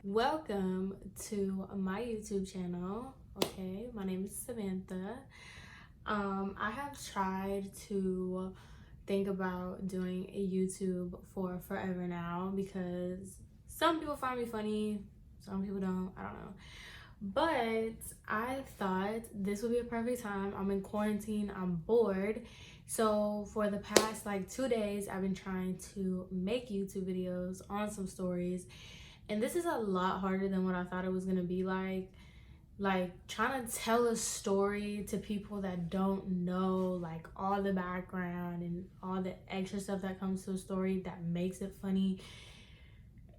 Welcome to my YouTube channel. Okay, my name is Samantha. I have tried to think about doing a YouTube for forever now because some people find me funny, some people don't. I don't know. But I thought this would be a perfect time. I'm in quarantine, I'm bored. So for the past like 2 days, I've been trying to make YouTube videos on some stories. And this is a lot harder than what I thought it was gonna be like trying to tell a story to people that don't know like all the background and all the extra stuff that comes to a story that makes it funny.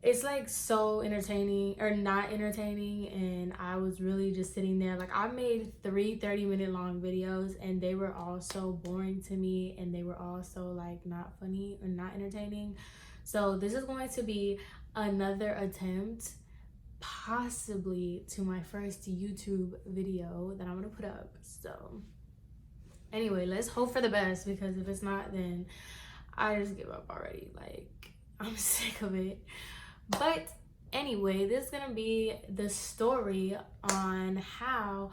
It's like so entertaining or not entertaining, and I was really just sitting there. Like, I made 30-minute long videos and they were all so boring to me, and they were all so like not funny or not entertaining. So this is going to be another attempt possibly to my first YouTube video that I'm gonna put up. So anyway, let's hope for the best, because if it's not, then I just give up already. Like, I'm sick of it. But anyway, this is gonna be the story on how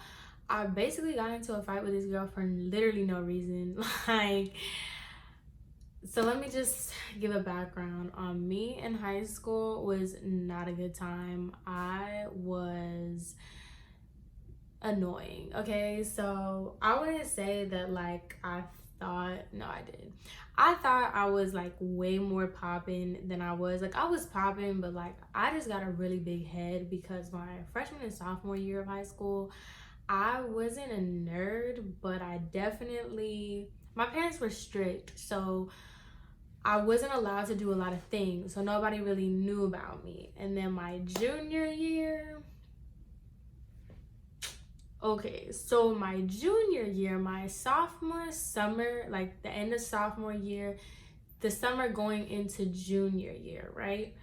I basically got into a fight with this girl for literally no reason. So let me just give a background. Me in high school was not a good time. I was annoying. Okay, so I wouldn't say that like I thought I was like way more popping than I was. Like, I was popping, but like I just got a really big head because my freshman and sophomore year of high school, I wasn't a nerd, but my parents were strict, so I wasn't allowed to do a lot of things, so nobody really knew about me. And then my junior year, my sophomore summer, like the end of sophomore year, the summer going into junior year, right?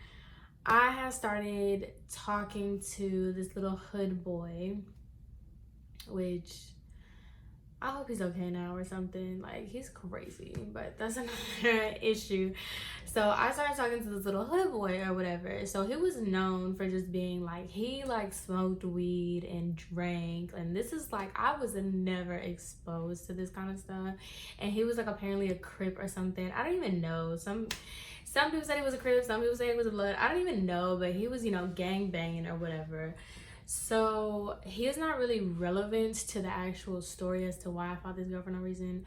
I had started talking to this little hood boy, which I hope he's okay now or something. Like, he's crazy, but that's another issue. So I started talking to this little hood boy or whatever. So he was known for just being like, he like smoked weed and drank. And this is like, I was never exposed to this kind of stuff. And he was like apparently a Crip or something. I don't even know. Some people said he was a Crip, some people said he was a Blood. I don't even know, but he was, gang banging or whatever. So he is not really relevant to the actual story as to why I fought this girl for no reason,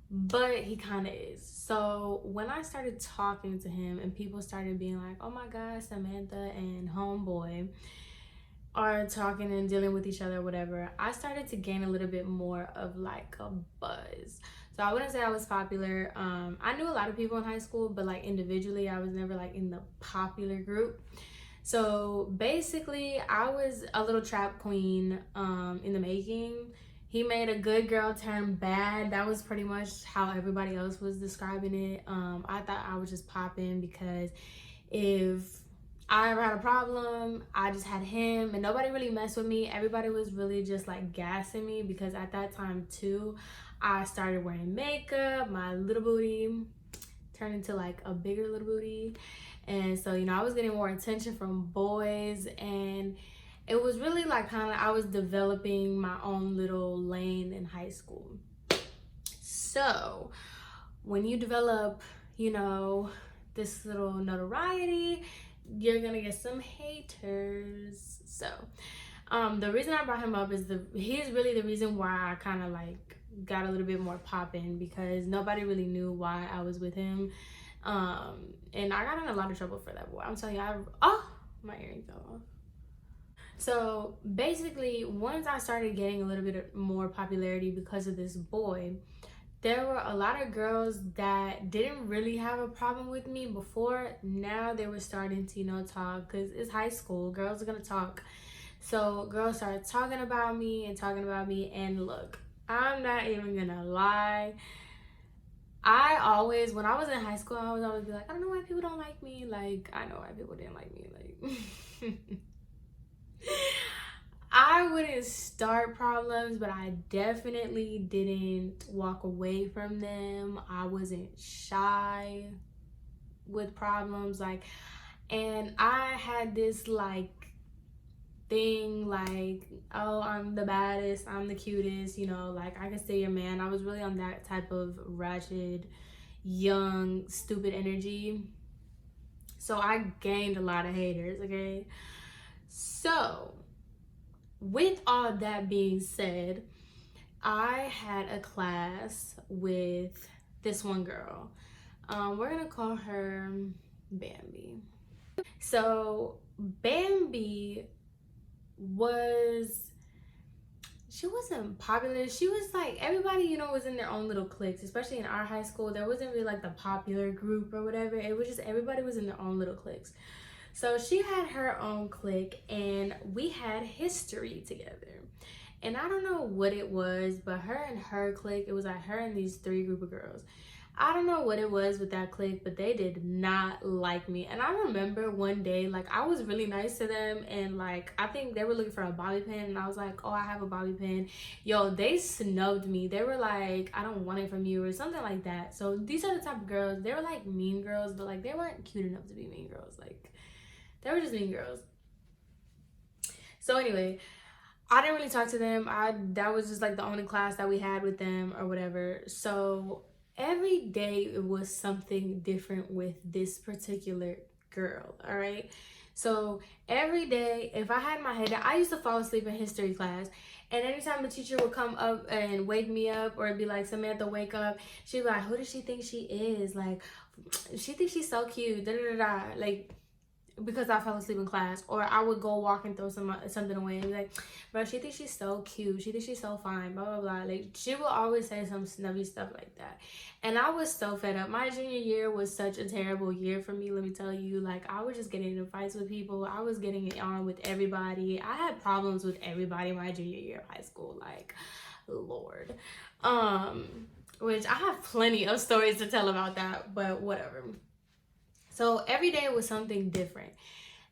but he kind of is. So when I started talking to him and people started being like, oh my God, Samantha and homeboy are talking and dealing with each other, whatever, I started to gain a little bit more of like a buzz. So I wouldn't say I was popular. I knew a lot of people in high school, but like individually, I was never like in the popular group. So basically, I was a little trap queen in the making. He made a good girl turn bad. That was pretty much how everybody else was describing it. I thought I was just popping because if I ever had a problem, I just had him and nobody really messed with me. Everybody was really just like gassing me because at that time too, I started wearing makeup. My little booty turned into like a bigger little booty. And so, I was getting more attention from boys, and it was really like kind of, I was developing my own little lane in high school. So when you develop, this little notoriety, you're gonna get some haters. So the reason I brought him up is he's really the reason why I kind of like got a little bit more popping, because nobody really knew why I was with him. And I got in a lot of trouble for that boy. I'm telling you, my earring fell off. So basically, once I started getting a little bit more popularity because of this boy, there were a lot of girls that didn't really have a problem with me before. Now they were starting to, talk, because it's high school. Girls are going to talk. So girls started talking about me. And look, I'm not even going to lie. When I was in high school, I was always be like, I don't know why people don't like me. Like, I know why people didn't like me. Like, I wouldn't start problems, but I definitely didn't walk away from them. I wasn't shy with problems. And I had this, like, thing, like, oh, I'm the baddest, I'm the cutest, you know, like I can stay your man. I was really on that type of ratchet, young, stupid energy. So I gained a lot of haters, okay? So, with all that being said, I had a class with this one girl. We're gonna call her Bambi. So Bambi was, she wasn't popular. She was like, everybody, you know, was in their own little cliques, especially in our high school. There wasn't really like the popular group or whatever. It was just everybody was in their own little cliques. So she had her own clique and we had history together. And I don't know what it was, but her and her clique, it was like her and these three group of girls. I don't know what it was with that clique, but they did not like me. And I remember one day, like, I was really nice to them, and like, I think they were looking for a bobby pin, and I was like, oh, I have a bobby pin. Yo, they snubbed me. They were like, I don't want it from you, or something like that. So these are the type of girls, they were like mean girls, but like, they weren't cute enough to be mean girls. Like, they were just mean girls. So anyway, I didn't really talk to them. That was just like the only class that we had with them or whatever. So every day it was something different with this particular girl, all right? So every day, if I had my head down, I used to fall asleep in history class. And anytime the teacher would come up and wake me up or be like, Samantha, wake up, she'd be like, who does she think she is? Like, she thinks she's so cute, da da da da. Like, because I fell asleep in class, or I would go walk and throw something away and be like, bro, she thinks she's so cute, she thinks she's so fine, blah blah blah. Like, she will always say some snubby stuff like that. And I was so fed up. My junior year was such a terrible year for me, let me tell you. Like, I was just getting into fights with people, I was getting it on with everybody. I had problems with everybody my junior year of high school, like, Lord. Which I have plenty of stories to tell about that, but whatever. So every day was something different.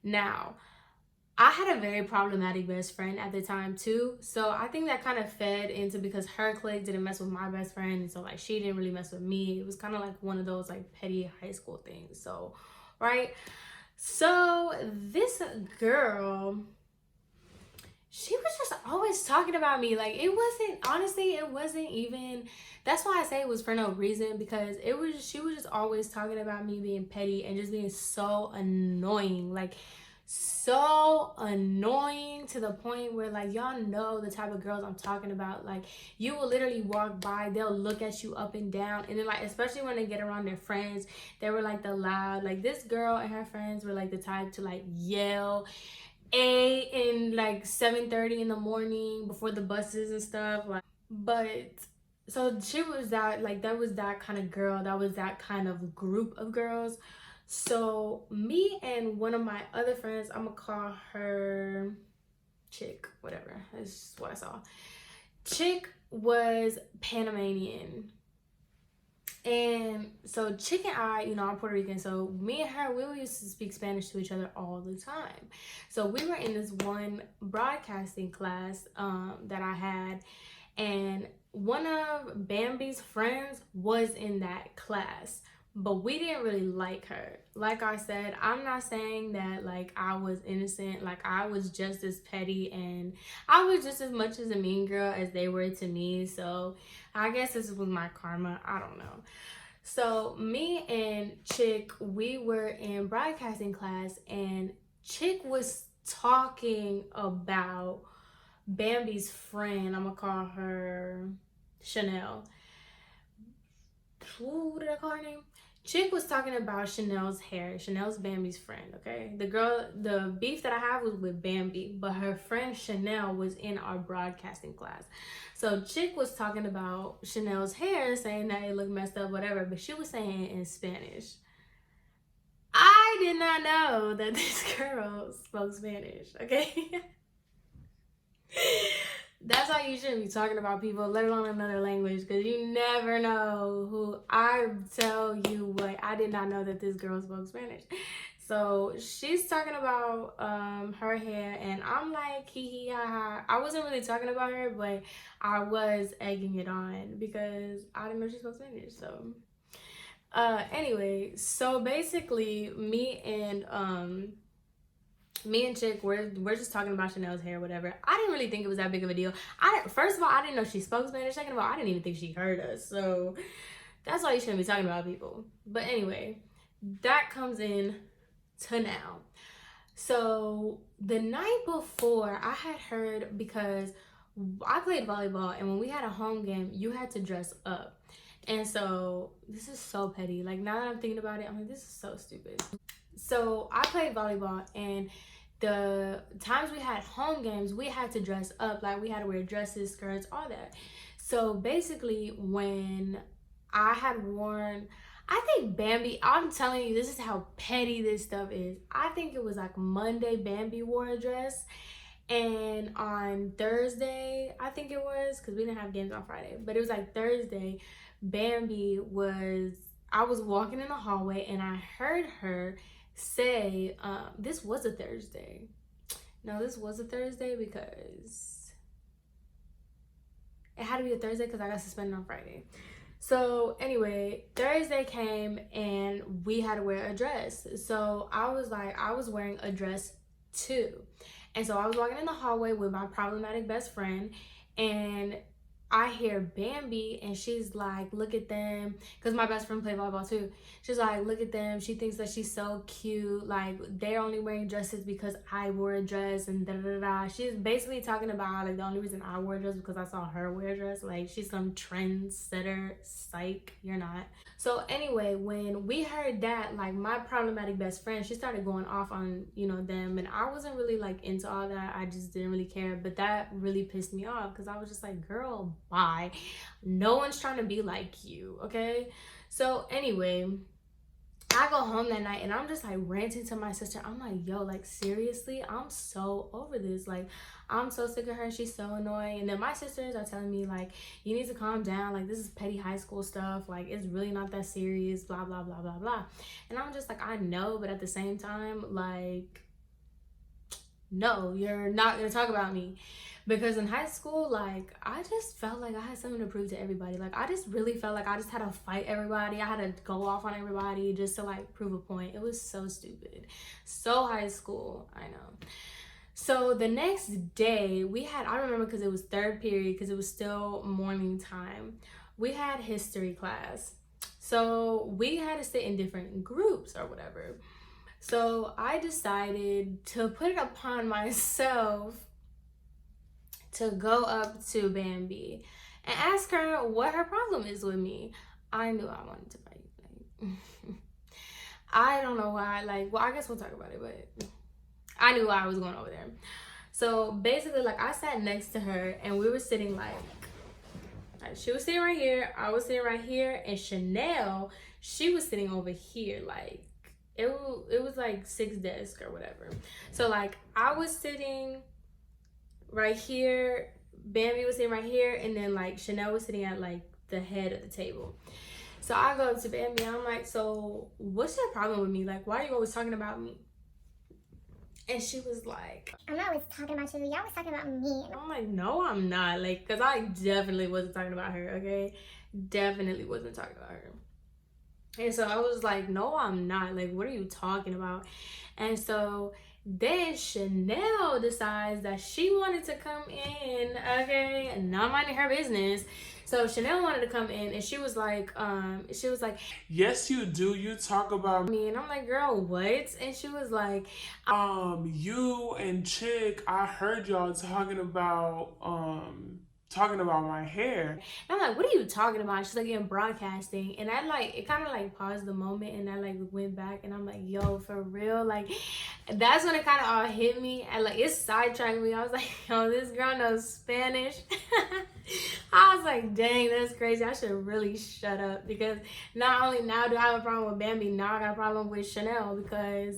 Now, I had a very problematic best friend at the time too. So I think that kind of fed into, because her clique didn't mess with my best friend. And so like, she didn't really mess with me. It was kind of like one of those like petty high school things. So, right. So this girl, she was just always talking about me. Like, it wasn't, honestly, it wasn't even, that's why I say it was for no reason, because it was, she was just always talking about me being petty and just being so annoying. Like, so annoying to the point where, like, y'all know the type of girls I'm talking about. Like, you will literally walk by, they'll look at you up and down, and then like, especially when they get around their friends, they were like the loud, like, this girl and her friends were like the type to like yell in like 7:30 in the morning before the buses and stuff. Like, but so she was that, like, that was that kind of girl, that was that kind of group of girls. So me and one of my other friends, I'm gonna call her Chick, whatever, that's just what I saw. Chick was Panamanian. And so Chick and I, you know, I'm Puerto Rican, so me and her, we used to speak Spanish to each other all the time. So we were in this one broadcasting class that I had, and one of Bambi's friends was in that class, but we didn't really like her. Like I said, I'm not saying that like I was innocent. Like, I was just as petty, and I was just as much as a mean girl as they were to me. So I guess this was my karma, I don't know. So me and Chick, we were in broadcasting class, and Chick was talking about Bambi's friend. I'm gonna call her Chanel. What did I call her name? Chick was talking about Chanel's hair. Chanel's Bambi's friend, okay? The beef that I have was with Bambi, but her friend Chanel was in our broadcasting class. So Chick was talking about Chanel's hair, saying that it looked messed up, whatever, but she was saying it in Spanish. I did not know that this girl spoke Spanish, okay? That's why you shouldn't be talking about people, let alone another language, because you never know who. I tell you what, I did not know that this girl spoke Spanish. So she's talking about her hair, and I'm like, hee hee ha ha. I wasn't really talking about her, but I was egging it on because I didn't know she spoke Spanish. So anyway, so basically me and Me and Chick, we're just talking about Chanel's hair, whatever. I didn't really think it was that big of a deal. First of all, I didn't know she spoke Spanish. Second of all, I didn't even think she heard us. So that's why you shouldn't be talking about people. But anyway, that comes in to now. So the night before, I had heard, because I played volleyball, and when we had a home game, you had to dress up. And so this is so petty. Like, now that I'm thinking about it, I'm like, this is so stupid. So I played volleyball, and the times we had home games, we had to dress up. Like, we had to wear dresses, skirts, all that. So basically, when I had worn, I think Bambi, I'm telling you, this is how petty this stuff is. I think it was like Monday, Bambi wore a dress. And on Thursday, I think it was, because we didn't have games on Friday, but it was like Thursday, Bambi was, I was walking in the hallway, and I heard her say, this was a Thursday. No, this was a Thursday because it had to be a Thursday because I got suspended on Friday. So anyway, Thursday came and we had to wear a dress. So I was wearing a dress too. And so I was walking in the hallway with my problematic best friend, and I hear Bambi, and she's like, look at them, because my best friend played volleyball too. She's like, look at them. She thinks that she's so cute. Like, they're only wearing dresses because I wore a dress, and da da da. She's basically talking about, like, the only reason I wore a dress because I saw her wear a dress. Like, she's some trendsetter. Psych, you're not. So anyway, when we heard that, like, my problematic best friend, she started going off on, you know, them, and I wasn't really like into all that. I just didn't really care. But that really pissed me off, because I was just like, girl, bye. No one's trying to be like you, okay? So anyway, I go home that night, and I'm just like ranting to my sister. I'm like, yo, like, seriously, I'm so over this. Like, I'm so sick of her. She's so annoying. And then my sisters are telling me, like, you need to calm down. Like, this is petty high school stuff. Like, it's really not that serious, blah, blah, blah, blah, blah. And I'm just like, I know, but at the same time, like, no, you're not gonna talk about me. Because in high school, like, I just felt like I had something to prove to everybody. Like, I just really felt like I just had to fight everybody. I had to go off on everybody just to, like, prove a point. It was so stupid. So high school, I know. So the next day, I remember because it was third period, because it was still morning time, we had history class. So we had to sit in different groups or whatever. So I decided to put it upon myself to go up to Bambi and ask her what her problem is with me. I knew I wanted to fight. Like, I don't know why. Like, well, I guess we'll talk about it, but I knew why I was going over there. So basically, like, I sat next to her, and we were sitting like she was sitting right here, I was sitting right here, and Chanel, she was sitting over here. Like, it was like 6 desks or whatever. So like, I was sitting right here, Bambi was sitting right here, and then like Chanel was sitting at like the head of the table. So I go up to Bambi, and I'm like, so what's your problem with me? Like, why are you always talking about me? And she was like, I'm not always talking about you, you're always talking about me. I'm like, no, I'm not. Like, because I definitely wasn't talking about her, okay? Definitely wasn't talking about her. And so I was like, no, I'm not. Like, what are you talking about? And so then Chanel decides that she wanted to come in, okay, not minding her business. So Chanel wanted to come in, and she was like, yes, you do. You talk about me. And I'm like, girl, what? And she was like, you and Chick, I heard y'all talking about my hair. And I'm like, what are you talking about? She's like, in broadcasting. And I like, it kind of like paused the moment, and I like went back, and I'm like, yo, for real? Like, that's when it kind of all hit me, and like, it sidetracked me. I was like, yo, this girl knows Spanish. I was like, dang, that's crazy. I should really shut up, because not only now do I have a problem with Bambi, now I got a problem with Chanel, because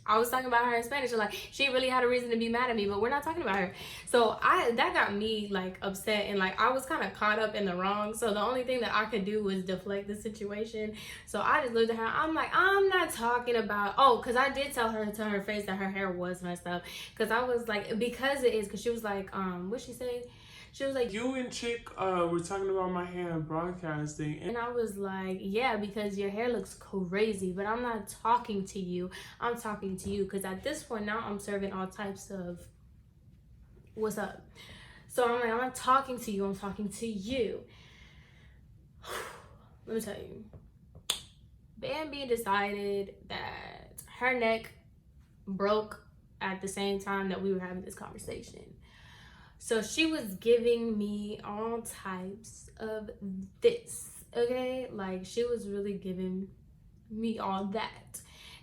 I was talking about her in Spanish, and like, she really had a reason to be mad at me, but we're not talking about her. So that got me like upset, and like, I was kind of caught up in the wrong. So the only thing that I could do was deflect the situation. So I just looked at her. I'm like, I'm not talking about, because I did tell her to her face that her hair was messed up, because I was like, because it is, because she was like, what'd she say? She was like, you and Chick were talking about my hair in broadcasting. and I was like, yeah, because your hair looks crazy, but I'm not talking to you. I'm talking to you because at this point now I'm serving all types of what's up. So I'm like, I'm not talking to you, I'm talking to you. Let me tell you, Bambi decided that her neck broke at the same time that we were having this conversation. So she was giving me all types of this, okay? Like, she was really giving me all that.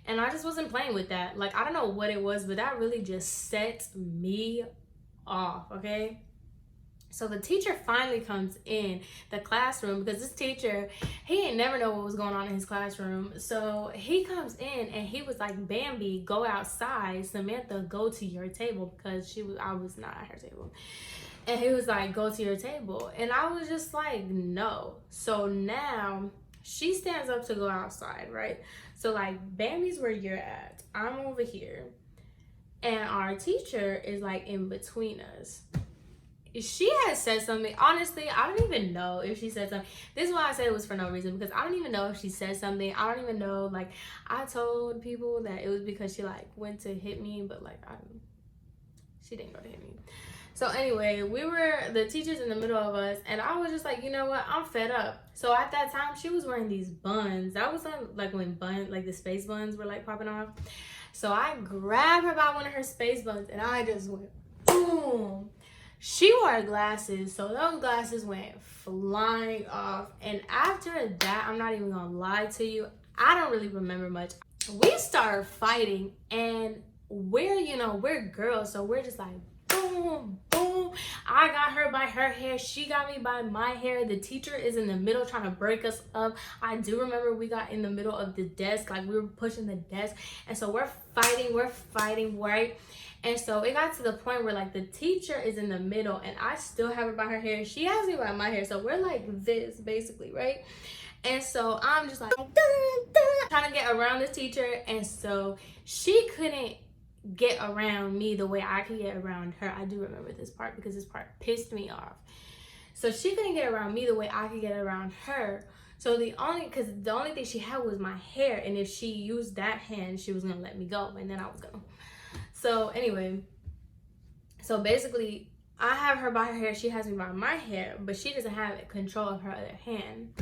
And I just wasn't playing with that. Like, I don't know what it was, but that really just set me off, okay? So the teacher finally comes in the classroom because this teacher, he ain't never know what was going on in his classroom. So he comes in and he was like, Bambi, go outside. Samantha, go to your table, because I was not at her table. And he was like, go to your table. And I was just like, no. So now she stands up to go outside, right? So like, Bambi's where you're at. I'm over here. And our teacher is like in between us. She had said something. Honestly, I don't even know if she said something. This is why I said it was for no reason, because I don't even know if she said something. I don't even know. Like, I told people that it was because she like went to hit me, but like she didn't go to hit me. So anyway, the teachers in the middle of us, and I was just like, you know what, I'm fed up. So at that time, she was wearing these buns. That was like when the space buns were like popping off. So I grabbed her by one of her space buns and I just went boom. She wore glasses, so those glasses went flying off. And after that, I'm not even gonna lie to you, I don't really remember much. We started fighting, and we're girls, so we're just like boom, boom. I got her by her hair, she got me by my hair. The teacher is in the middle trying to break us up. I do remember we got in the middle of the desk, like we were pushing the desk, and so we're fighting, right? And so it got to the point where like the teacher is in the middle and I still have her by her hair. She has me by my hair. So we're like this basically, right? And so I'm just like trying to get around the teacher. And so she couldn't get around me the way I could get around her. I do remember this part because this part pissed me off. So she couldn't get around me the way I could get around her. So the only thing she had was my hair. And if she used that hand, she was going to let me go. And then I was going to. So anyway, so basically I have her by her hair, she has me by my hair, but she doesn't have control of her other hand.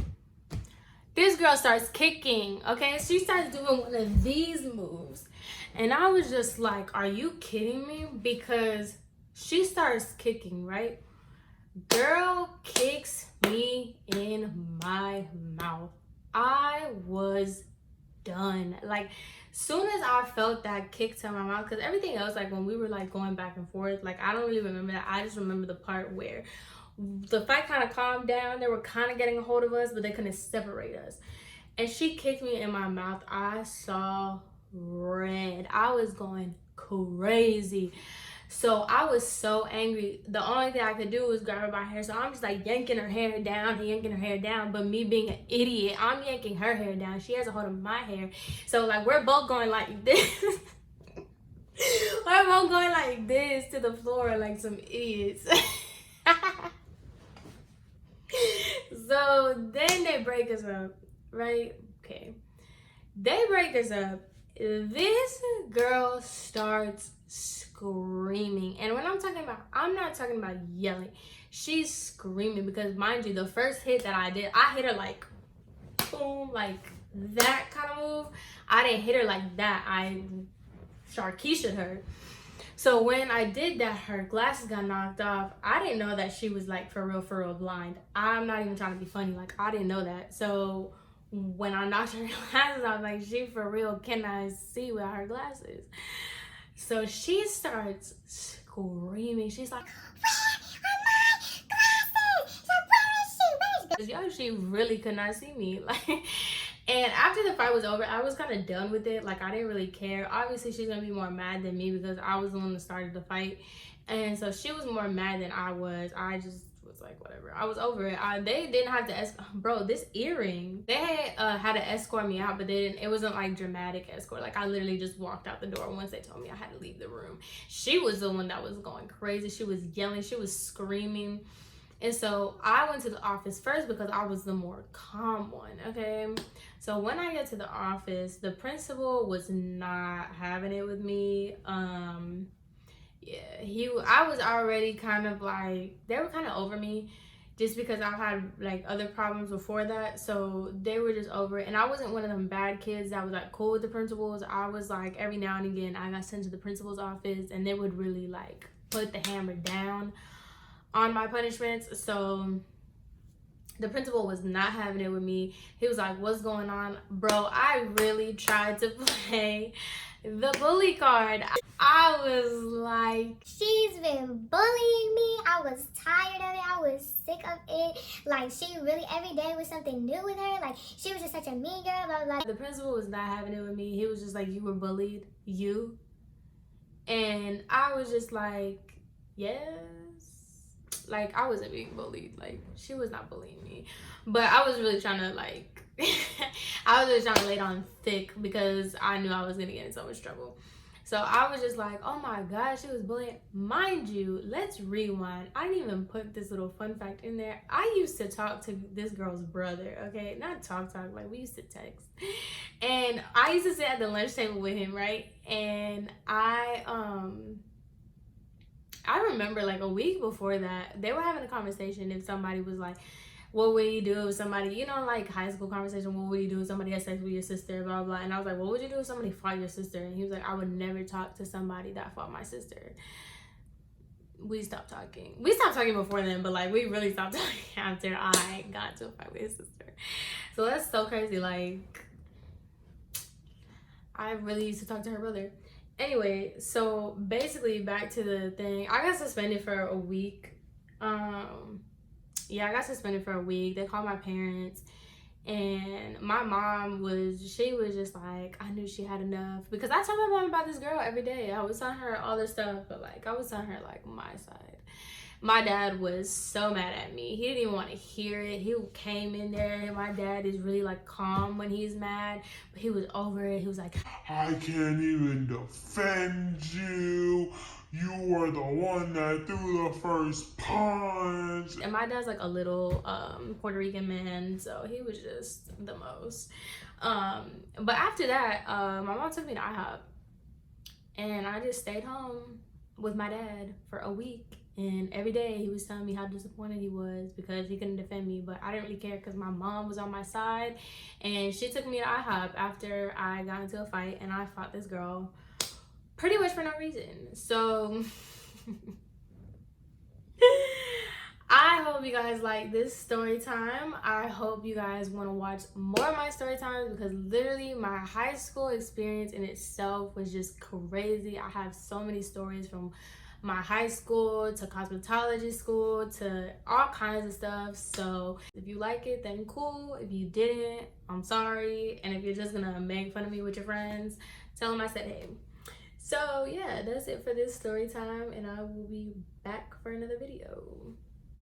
This girl starts kicking, okay? She starts doing one of these moves. And I was just like, are you kidding me? Because she starts kicking, right? Girl kicks me in my mouth. I was done. Like, soon as I felt that kick to my mouth, because everything else, like when we were like going back and forth, like I don't really remember that. I just remember the part where the fight kind of calmed down. They were kind of getting a hold of us, but they couldn't separate us. And she kicked me in my mouth. I saw red. I was going crazy. So I was so angry. The only thing I could do was grab her by her hair. So I'm just like yanking her hair down. But me being an idiot, I'm yanking her hair down. She has a hold of my hair. So like we're both going like this. We're both going like this to the floor like some idiots. So then they break us up, right? Okay. They break us up. This girl starts screaming. And when I'm talking about, I'm not talking about yelling. She's screaming because, mind you, the first hit that I did, I hit her like, boom, like that kind of move. I didn't hit her like that. I Sharkeisha'd her. So when I did that, her glasses got knocked off. I didn't know that she was like for real blind. I'm not even trying to be funny. Like, I didn't know that. So when I knocked her glasses off, like, she for real cannot see without her glasses. So she starts screaming. She's like, yo, she really could not see me. Like, and after the fight was over, I was kind of done with it. Like, I didn't really care. Obviously, she's gonna be more mad than me because I was the one that started the fight, and so she was more mad than I was. I just was like, whatever. I was over it. They didn't have to bro, this earring, they had to escort me out, but they didn't. It wasn't like dramatic escort. Like, I literally just walked out the door once they told me I had to leave the room. She was the one that was going crazy. She was yelling, she was screaming. And so I went to the office first because I was the more calm one, okay? So when I get to the office, the principal was not having it with me. Yeah, I was already kind of like, they were kind of over me just because I've had like other problems before that. So they were just over it. And I wasn't one of them bad kids that was like cool with the principals. I was like, every now and again, I got sent to the principal's office and they would really like put the hammer down on my punishments. So the principal was not having it with me. He was like, what's going on? Bro, I really tried to play the bully card. I was like, she's been bullying me. I was tired of it. I was sick of it. Like, she really, every day was something new with her. Like, she was just such a mean girl, blah, blah, blah. The principal was not having it with me. He was just like, you were bullied, you. And I was just like, yes. Like, I wasn't being bullied. Like, she was not bullying me. But I was really trying to, like, I was really trying to lay it on thick because I knew I was going to get in so much trouble. So I was just like, oh my gosh, she was bullying. Mind you, let's rewind. I didn't even put this little fun fact in there. I used to talk to this girl's brother, okay? Not talk, like we used to text. And I used to sit at the lunch table with him, right? And I remember like a week before that, they were having a conversation if somebody was like, what would you do if somebody, you know, like high school conversation, what would you do if somebody had sex with your sister, blah, blah. And I was like, what would you do if somebody fought your sister? And he was like, I would never talk to somebody that fought my sister. We stopped talking. We stopped talking before then, but like we really stopped talking after I got to a fight with his sister. So that's so crazy. Like, I really used to talk to her brother. Anyway, so basically back to the thing. I got suspended for a week. Yeah, I got suspended for a week. They called my parents, and my mom she was just like, I knew she had enough, because I told my mom about this girl every day. I was telling her all this stuff, but like I was telling her like my side. My dad was so mad at me. He didn't even want to hear it. He came in there, and my dad is really like calm when he's mad, but he was over it. He was like, I can't even defend you. You were the one that threw the first punch. and my dad's like a little Puerto Rican man, so he was just the most. But after that, my mom took me to IHOP, and I just stayed home with my dad for a week. And every day he was telling me how disappointed he was because he couldn't defend me, but I didn't really care because my mom was on my side, and she took me to IHOP after I got into a fight and I fought this girl pretty much for no reason. So I hope you guys like this story time. I hope you guys want to watch more of my story times, because literally my high school experience in itself was just crazy. I have so many stories from my high school to cosmetology school to all kinds of stuff. So if you like it, then cool. If you didn't, I'm sorry. And if you're just gonna make fun of me with your friends, tell them I said hey. So yeah, that's it for this story time, and I will be back for another video.